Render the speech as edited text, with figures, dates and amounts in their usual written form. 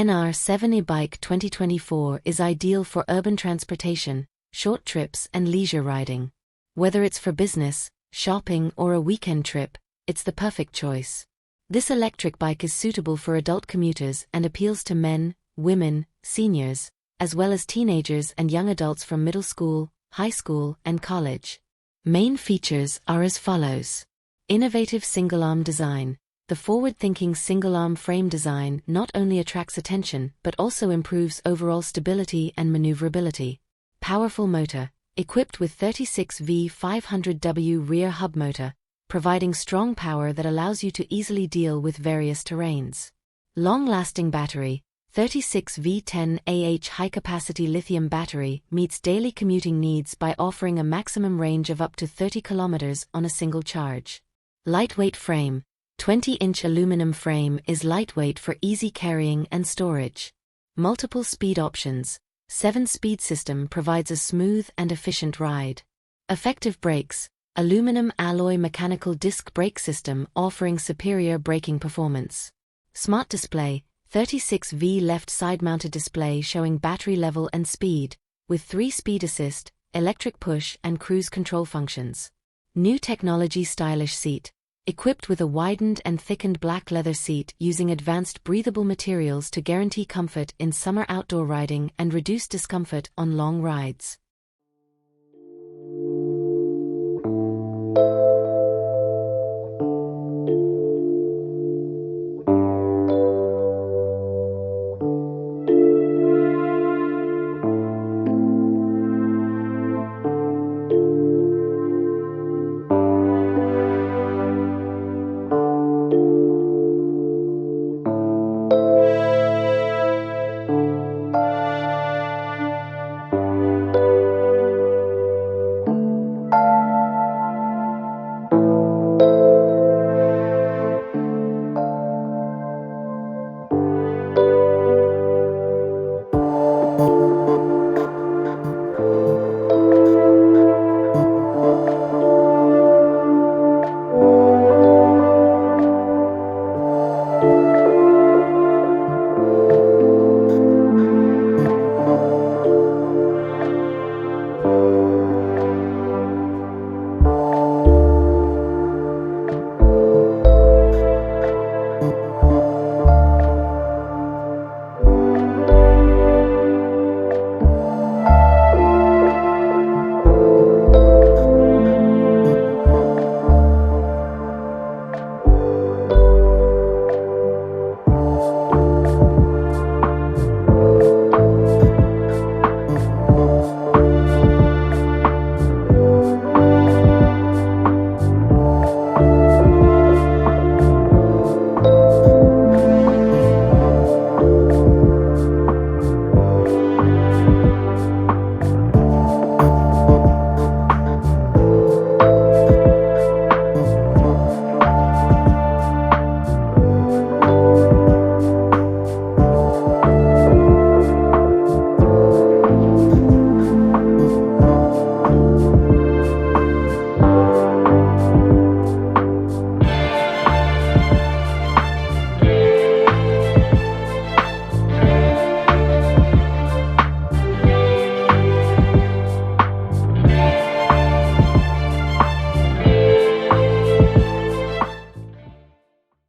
NR-7 EBIKE 2024 is ideal for urban transportation, short trips and leisure riding. Whether it's for business, shopping or a weekend trip, it's the perfect choice. This electric bike is suitable for adult commuters and appeals to men, women, seniors, as well as teenagers and young adults from middle school, high school and college. Main features are as follows. Innovative single-arm design. The forward-thinking single-arm frame design not only attracts attention but also improves overall stability and maneuverability. Powerful motor, equipped with 36V 500W rear hub motor, providing strong power that allows you to easily deal with various terrains. Long-lasting battery, 36V10Ah high-capacity lithium battery meets daily commuting needs by offering a maximum range of up to 30 km on a single charge. Lightweight frame. 20-inch aluminum frame is lightweight for easy carrying and storage. Multiple speed options. 7-speed system provides a smooth and efficient ride. Effective brakes. Aluminum alloy mechanical disc brake system offering superior braking performance. Smart display. 36V left side-mounted display showing battery level and speed, with 3-speed assist, electric push and cruise control functions. New technology stylish seat. Equipped with a widened and thickened black leather seat using advanced breathable materials to guarantee comfort in summer outdoor riding and reduce discomfort on long rides.